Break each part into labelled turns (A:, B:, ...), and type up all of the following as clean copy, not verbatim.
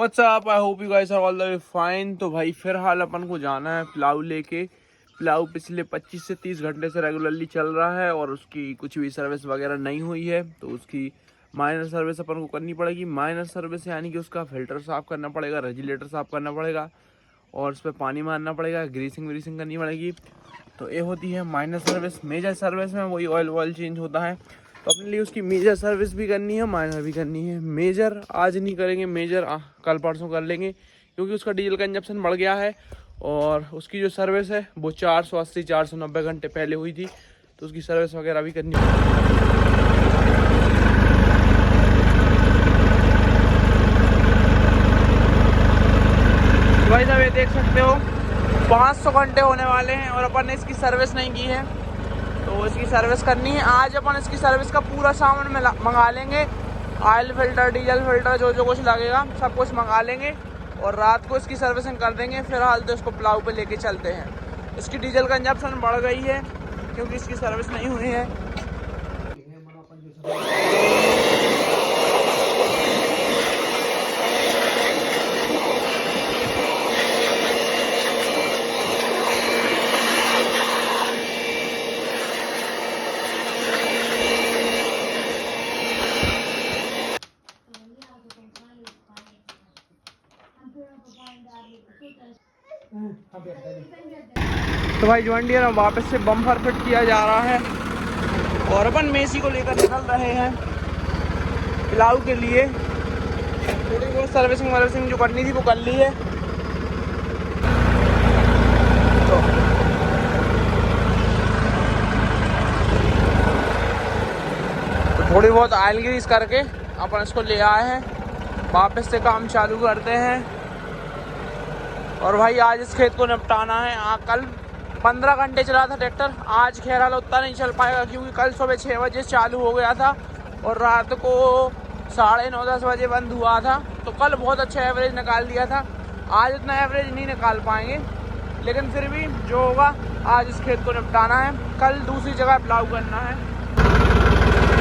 A: What's up, I hope you guys are all the way fine. तो भाई फिलहाल अपन को जाना है प्लाऊ लेके। प्लाऊ पिछले 25 से 30 घंटे से रेगुलरली चल रहा है और उसकी कुछ भी सर्विस वगैरह नहीं हुई है, तो उसकी माइनर सर्विस अपन को करनी पड़ेगी। माइनर सर्विस यानी कि उसका फिल्टर साफ़ करना पड़ेगा, रेगुलेटर साफ़ करना पड़ेगा और उस पर पानी मारना पड़ेगा, ग्रीसिंग व्रीसिंग करनी पड़ेगी। तो ये होती है माइनर सर्विस। मेजर सर्विस में वही ऑयल चेंज होता है, तो अपने लिए उसकी मेजर सर्विस भी करनी है, माइनर भी करनी है। मेजर आज नहीं करेंगे, मेजर कल परसों कर लेंगे, क्योंकि उसका डीजल कंजप्शन बढ़ गया है और उसकी जो सर्विस है वो 480 490 घंटे पहले हुई थी, तो उसकी सर्विस वगैरह भी करनी है। भाई साहब ये देख सकते हो 500 घंटे होने वाले हैं और अपन ने इसकी सर्विस नहीं की है, तो इसकी सर्विस करनी है। आज अपन इसकी सर्विस का पूरा सामान मंगा लेंगे, ऑयल फिल्टर, डीजल फिल्टर, जो जो कुछ लगेगा सब कुछ मंगा लेंगे और रात को इसकी सर्विसिंग कर देंगे। फिलहाल तो इसको प्लाऊ पे लेके चलते हैं। इसकी डीजल कंजप्शन बढ़ गई है क्योंकि इसकी सर्विस नहीं हुई है। तो भाई जॉन डियर में वापस से बम्पर फिट किया जा रहा है और अपन मेसी को लेकर निकल रहे हैं प्लाऊ के लिए। थोड़ी बहुत सर्विसिंग जो करनी थी वो कर ली है। तो थोड़ी बहुत ऑयल ग्रीस करके अपन इसको ले आए हैं, वापस से काम चालू करते हैं। और भाई आज इस खेत को निपटाना है। कल 15 घंटे चला था ट्रैक्टर, आज खैर उतना नहीं चल पाएगा क्योंकि कल सुबह 6 बजे चालू हो गया था और रात को 9:30 10 बजे बंद हुआ था। तो कल बहुत अच्छा एवरेज निकाल दिया था, आज इतना एवरेज नहीं निकाल पाएंगे, लेकिन फिर भी जो होगा आज इस खेत को निपटाना है, कल दूसरी जगह प्लाऊ करना है।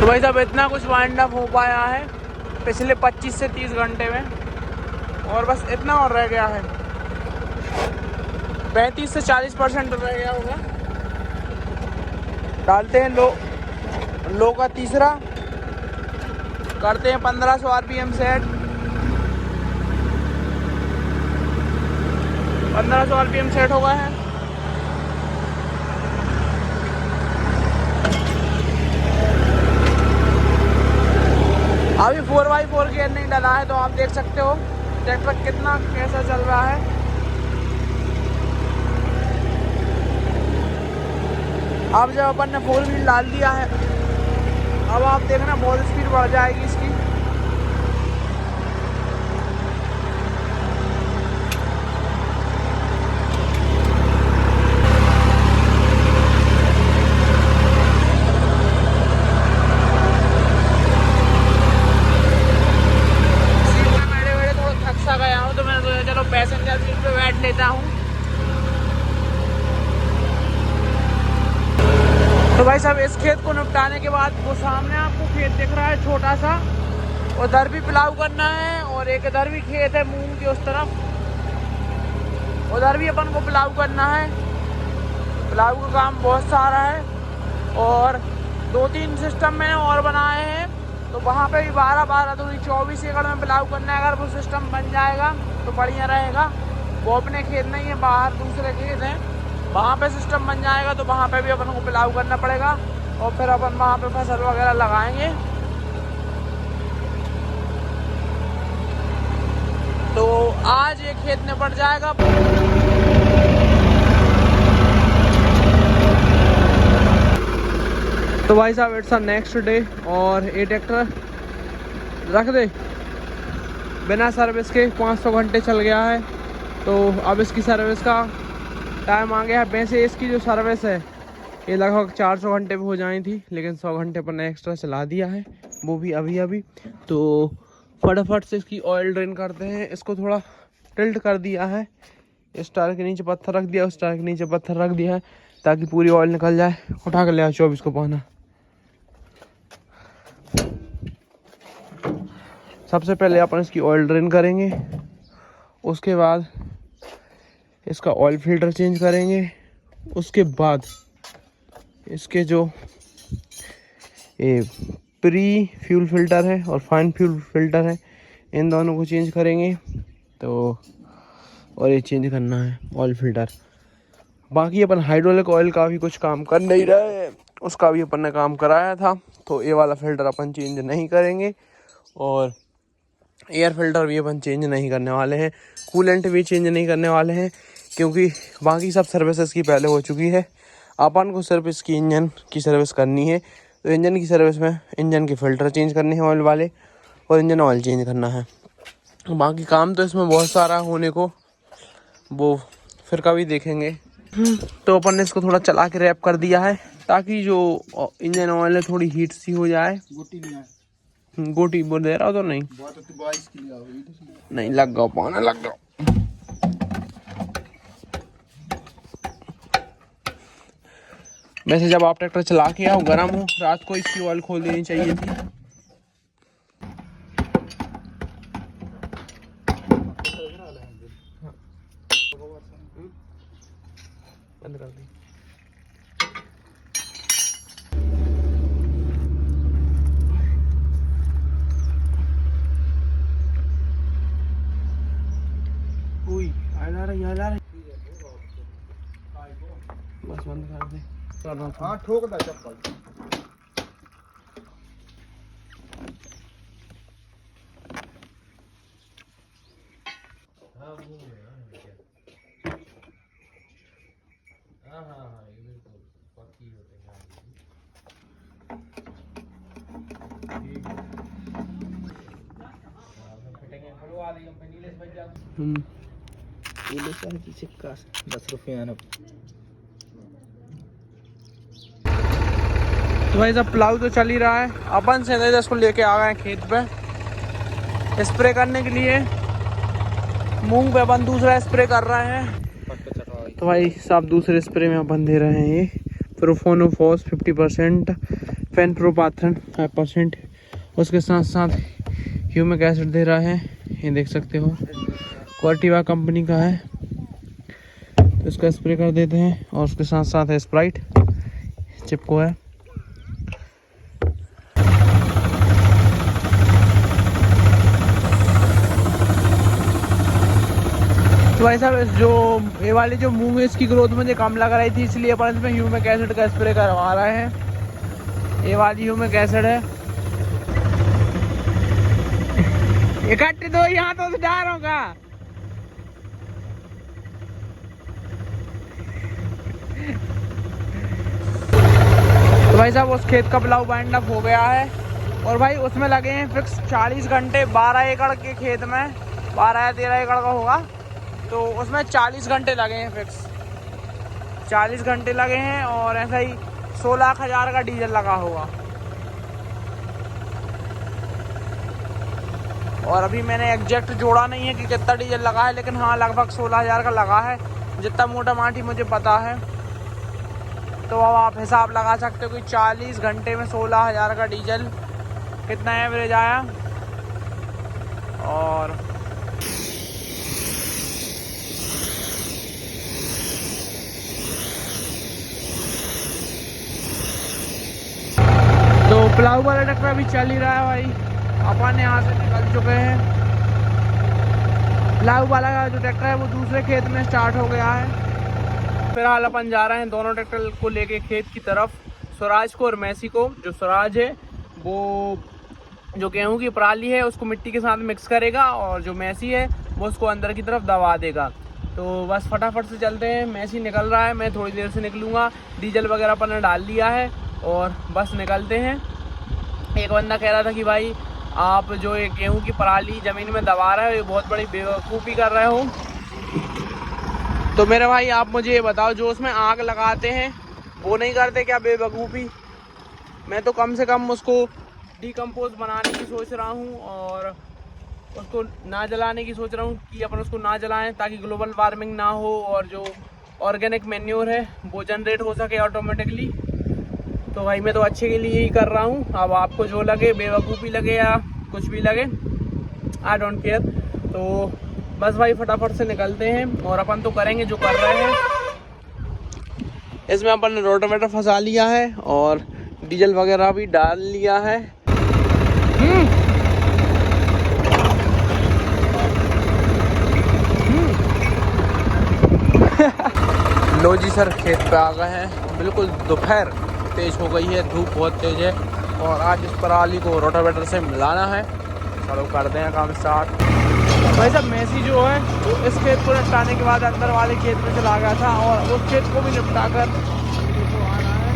A: तो भाई साहब इतना कुछ वाइंड अप हो पाया है पिछले 25 से 30 घंटे में, और बस इतना और रह गया है। 35 से 40% रह गया होगा। डालते हैं लो का तीसरा, करते हैं 1500 RPM सेट। 1500 RPM सेट हो गए हैं। अभी 4x4 गियर नहीं डाला है, तो आप देख सकते हो ट्रैक्टर कितना कैसा चल रहा है। अब जब अपन ने 4 व्हील डाल दिया है, अब आप देखना बहुत स्पीड बढ़ जाएगी इसकी। सीट में बैठे बैठे थोड़ा थक सा गया हूँ, तो मैंने सोचा चलो पैसेंजर सीट पे बैठ लेता हूँ। तो भाई साहब इस खेत को निपटाने के बाद वो सामने आपको खेत दिख रहा है छोटा सा, उधर भी प्लाऊ करना है और एक इधर भी खेत है मूंग की उस तरफ, उधर भी अपन को प्लाऊ करना है। प्लाऊ का काम बहुत सारा है और 2-3 सिस्टम मैंने और बनाए हैं, तो वहाँ पे भी 12 दूनी 24 एकड़ में प्लाऊ करना है। अगर वो सिस्टम बन जाएगा तो बढ़िया रहेगा। वो अपने खेत नहीं है, बाहर दूसरे खेत हैं, वहाँ पे सिस्टम बन जाएगा तो वहाँ पे भी अपन को प्लाऊ करना पड़ेगा और फिर अपन वहाँ पे फसल वगैरह लगाएंगे। तो आज ये खेत निपट जाएगा। तो भाई साहब इट्स नेक्स्ट डे और ये ट्रैक्टर रख दे बिना सर्विस के 500 घंटे चल गया है। तो अब इसकी सर्विस का टाइम आ गया है। वैसे इसकी जो सर्विस है ये लगभग 400 घंटे पे हो जानी थी, लेकिन 100 घंटे पर एक्स्ट्रा चला दिया है, वो भी अभी। तो फटाफट से इसकी ऑयल ड्रेन करते हैं। इसको थोड़ा टिल्ट कर दिया है, इस टायर के नीचे पत्थर रख दिया, उस टायर के नीचे पत्थर रख दिया है ताकि पूरी ऑयल निकल जाए। उठा कर ले आओ 24 को पाना। सबसे पहले अपन इसकी ऑयल ड्रेन करेंगे। उसके बाद इसका ऑयल फिल्टर चेंज करेंगे। उसके बाद इसके जो ये प्री फ्यूल फिल्टर है और फाइन फ्यूल फिल्टर है, इन दोनों को चेंज करेंगे। तो और ये चेंज करना है ऑयल फिल्टर। बाकी अपन हाइड्रोलिक ऑयल का भी कुछ काम कर नहीं रहे हैं, उसका भी अपन ने काम कराया था, तो ये वाला फिल्टर अपन चेंज नहीं करेंगे। और एयर फिल्टर भी अपन चेंज नहीं करने वाले हैं, कूलेंट भी चेंज नहीं करने वाले हैं, क्योंकि बाकी सब सर्विस इसकी पहले हो चुकी है। अपन को सिर्फ इसकी इंजन की सर्विस करनी है। तो इंजन की सर्विस में इंजन के फिल्टर चेंज करने हैं ऑयल वाले, और इंजन ऑयल चेंज करना है। बाकी काम तो इसमें बहुत सारा होने को, वो फिर कभी देखेंगे। तो अपन ने इसको थोड़ा चला के रैप कर दिया है, ताकि जो इंजन ऑयल है थोड़ी हीट सी हो जाए। गोटी बोल दे रहा हो तो नहीं नहीं लग गया, पाना लग गया। वैसे जब आप ट्रैक्टर चला के आओ गर्म हो, रात को इसकी ऑयल खोल देनी चाहिए थी। बंद कर दी। बस बंद कर दे। हाँ ठोक दा चप्पल। तो भाई सब प्लाऊ तो चल ही रहा है। अपन से इसको लेके आ गए खेत पे स्प्रे करने के लिए। मूंग पे अपन दूसरा स्प्रे कर रहे हैं। तो भाई सब दूसरे स्प्रे में अपन दे रहे हैं ये प्रोफोनोफॉस 50%, फेनप्रोपाथन 5%, उसके साथ साथ ह्यूमिक एसिड दे रहा है। ये देख सकते हो क्वार्टिवा कंपनी का है। तो इसका स्प्रे कर देते हैं। और उसके साथ साथ है स्प्राइट चिपको है। तो भाई साहब जो ये वाली जो मूंग है इसकी ग्रोथ मुझे कम लग रही थी, इसलिए अपन इसमें ह्यूमिक एसिड का स्प्रे करवा रहे हैं। ये वाली ह्यूमिक एसिड है। इकट्ठे दो यहाँ तो डार होगा। तो भाई साहब उस खेत का प्लाऊ बाइंड अप हो गया है। और भाई उसमें लगे हैं फिक्स 40 घंटे। 12 एकड़ के खेत में 12 या 13 एकड़ का होगा, तो उसमें 40 घंटे लगे हैं फिक्स। 40 घंटे लगे हैं। और ऐसा ही 16,000 का डीजल लगा होगा। और अभी मैंने एग्जैक्ट जोड़ा नहीं है कि कितना डीजल लगा है, लेकिन हाँ लगभग 16,000 का लगा है, जितना मोटा माटी मुझे पता है। तो अब आप हिसाब लगा सकते हो कि 40 घंटे में 16,000 का डीजल कितना एवरेज आया। और तो प्लाऊ वाला ट्रैक्टर अभी चल ही रहा है भाई। अपन यहाँ से निकल चुके हैं। प्लाऊ वाला जो ट्रैक्टर है वो दूसरे खेत में स्टार्ट हो गया है। फिलहाल अपन जा रहे हैं दोनों ट्रैक्टर को लेके खेत की तरफ, स्वराज को और मैसी को। जो स्वराज है वो जो गेहूं की पराली है उसको मिट्टी के साथ मिक्स करेगा, और जो मैसी है वो उसको अंदर की तरफ दबा देगा। तो बस फटाफट से चलते हैं। मैसी निकल रहा है, मैं थोड़ी देर से निकलूँगा। डीजल वगैरह अपन ने डाल लिया है और बस निकलते हैं। एक बंदा कह रहा था कि भाई आप जो ये गेहूं की पराली ज़मीन में दबा रहे हो, ये बहुत बड़ी बेवकूफ़ी कर रहे हो। तो मेरे भाई आप मुझे ये बताओ, जो उसमें आग लगाते हैं वो नहीं करते क्या बेवकूफ़ी? मैं तो कम से कम उसको डिकम्पोज बनाने की सोच रहा हूँ और उसको ना जलाने की सोच रहा हूँ कि अपन उसको ना जलाएं, ताकि ग्लोबल वार्मिंग ना हो और जो ऑर्गेनिक मैन्योर है वो जनरेट हो सके ऑटोमेटिकली। तो भाई मैं तो अच्छे के लिए ही कर रहा हूँ। अब आपको जो लगे, बेवकूफ़ी लगे या कुछ भी लगे, आई डोंट केयर। तो बस भाई फटाफट से निकलते हैं और अपन तो करेंगे जो कर रहे हैं। इसमें अपन ने रोटावेटर फंसा लिया है और डीजल वगैरह भी डाल लिया है। लो जी सर, खेत पे आ गए हैं। बिल्कुल दोपहर तेज हो गई है, धूप बहुत तेज है और आज इस पराली को रोटावेटर से मिलाना है। चलो करते हैं काम स्टार्ट। भाई साहब मेसी जो है वो इस खेत को निपटाने के बाद अंदर वाले खेत में चला गया था और उस खेत को भी निपटा कर आ रहा है,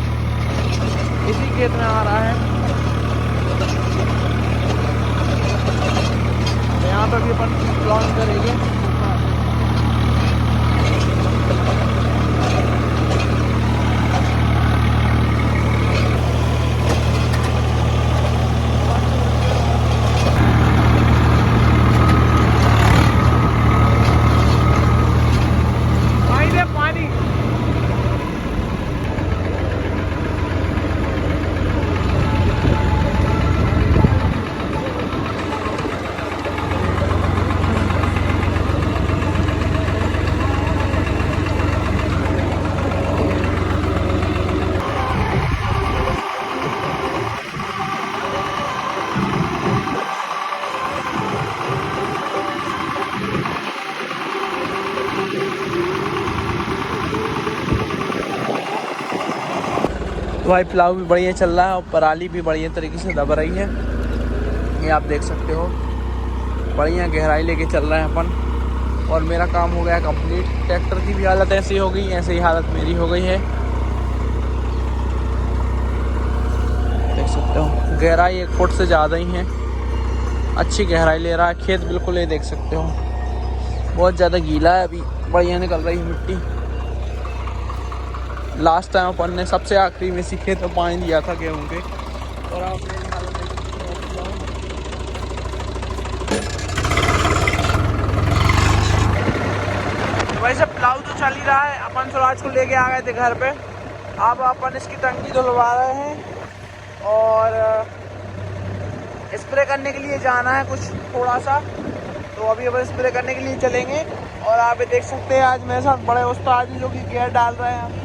A: इसी खेत में आ रहा है। यहाँ पर भी अपन लॉन्च करेंगे। तो भाई प्लाव भी बढ़िया चल रहा है और पराली भी बढ़िया तरीके से दब रही है। ये आप देख सकते हो, बढ़िया गहराई लेके चल रहे हैं अपन। और मेरा काम हो गया कंप्लीट। ट्रैक्टर की भी हालत ऐसी हो गई, ऐसे ही हालत मेरी हो गई है। देख सकते हो गहराई 1 फुट से ज़्यादा ही है, अच्छी गहराई ले रहा है खेत। बिल्कुल ये देख सकते हो, बहुत ज़्यादा गीला है, अभी बढ़िया निकल रही है मिट्टी। लास्ट टाइम अपन ने सबसे आखिरी में इसी खेत में पानी दिया था गेहूँ के। और आप वैसे प्लाव तो चल ही रहा है। अपन स्वराज को लेके आ गए थे घर पे। अब अपन इसकी टंकी धुलवा रहे हैं और स्प्रे करने के लिए जाना है कुछ थोड़ा सा, तो अभी अपन स्प्रे करने के लिए चलेंगे। और आप देख सकते हैं आज मेरे साथ बड़े उस्ताद जो कि गियर डाल रहे हैं।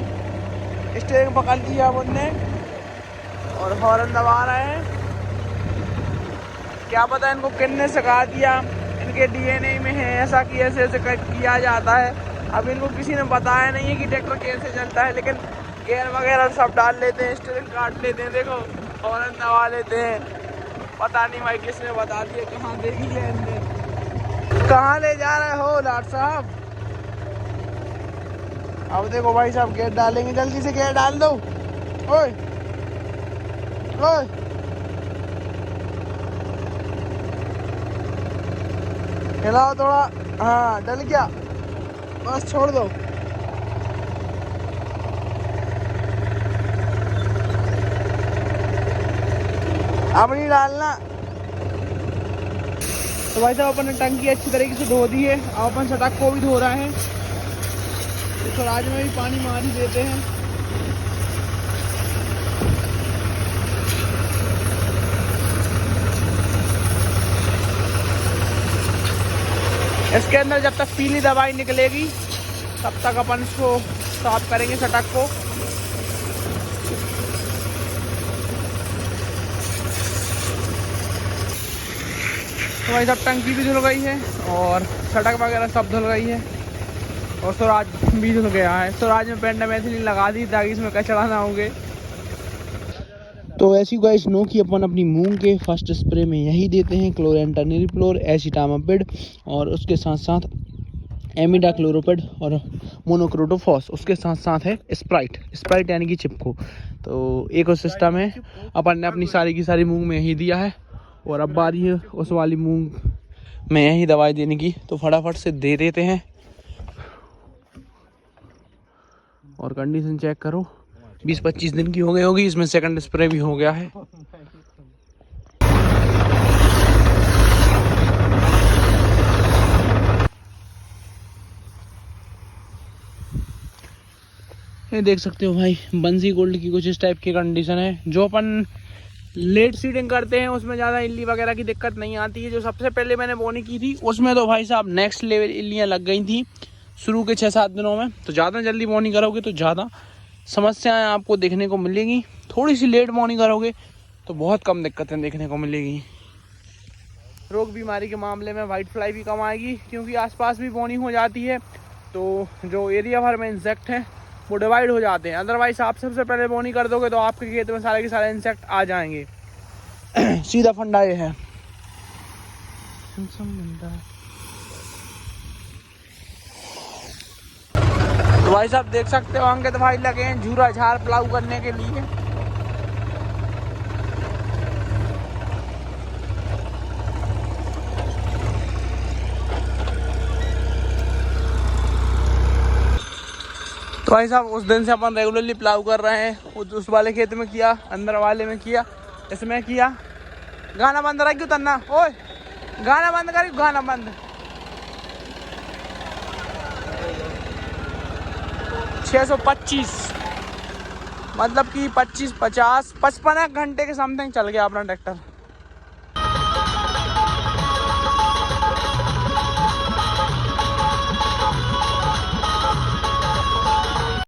A: स्टीयरिंग पकड़ लिया अब उनने और हॉर्न दबा रहे हैं। क्या पता इनको किसने सिखा दिया, इनके डीएनए में है ऐसा कि ऐसे ऐसे किया जाता है। अब इनको किसी ने बताया नहीं है कि ट्रैक्टर कैसे चलता है, लेकिन गियर वगैरह सब डाल लेते हैं, स्टीयरिंग काट लेते हैं, देखो हॉर्न दबा लेते हैं। पता नहीं भाई किसने बता दिया, कहाँ देखी है इनने। कहाँ ले जा रहे हो डॉक्टर साहब? अब देखो भाई साहब गेट डालेंगे, जल्दी से गेट डाल दो। ओए ओए हिलाओ थोड़ा, हाँ डल गया, बस छोड़ दो। अब नहीं डालना। तो भाई साहब अपन ने टंकी अच्छी तरीके से धो दी है। अब अपन सड़क को भी धो रहे हैं, स्वराज में भी पानी मार ही देते हैं। इसके अंदर जब तक पीली दवाई निकलेगी तब तक अपन इसको साफ करेंगे सटक को। तो भाई सब टंकी भी धुल गई है और सड़क वगैरह सब धुल गई है और स्वराज भी धुल गया है। स्वराज में पेंटामेथिलीन लगा दी ताकि इसमें कचरा ना होंगे। तो ऐसी गाइस नो कि अपन अपनी मूंग के फर्स्ट स्प्रे में यही देते हैं क्लोरेंटानिलिप्लोर, एसिटामापिड और उसके साथ साथ एमिडाक्लोरोपिड और मोनोक्रोटोफॉस। उसके साथ साथ है स्प्राइट यानी कि चिपको। तो इकोसिस्टम है, अपन ने अपनी सारी की सारी मूंग में यही दिया है और अब बारी है उस वाली मूंग में यही दवाई देने की। तो फटाफट से दे देते हैं और कंडीशन चेक करो, 20-25 दिन की हो गई होगी। इसमें सेकंड स्प्रे भी हो गया है। ये देख सकते हो भाई बंसी गोल्ड की कुछ इस टाइप की कंडीशन है। जो अपन लेट सीडिंग करते हैं उसमें ज़्यादा इल्ली वगैरह की दिक्कत नहीं आती है। जो सबसे पहले मैंने बोनी की थी उसमें तो भाई साहब नेक्स्ट लेवल इल्लियाँ लग गई थी शुरू के 6-7 दिनों में। तो ज़्यादा जल्दी बोनी करोगे तो ज़्यादा समस्याएं आपको देखने को मिलेगी, थोड़ी सी लेट बोनी करोगे तो बहुत कम दिक्कतें देखने को मिलेगी। रोग बीमारी के मामले में वाइट फ्लाई भी कम आएगी क्योंकि आसपास भी बोनी हो जाती है तो जो एरिया भर में इंसेक्ट हैं वो डिवाइड हो जाते हैं। अदरवाइज आप सबसे पहले बोनी कर दोगे तो आपके खेत में सारे के सारे इंसेक्ट आ जाएंगे। सीधा फंडा ये है। तो भाई साहब देख सकते हो अंकित भाई लगे हैं झूरा झाड़ प्लाऊ करने के लिए। तो भाई साहब उस दिन से अपन रेगुलरली प्लाऊ कर रहे हैं। उस वाले खेत में किया, अंदर वाले में किया, इसमें किया। गाना बंद रख क्यों तन्ना, ओए गाना बंद कर, गाना बंद। 625 मतलब कि 25-50-55 घंटे के समथिंग चल गया अपना ट्रैक्टर।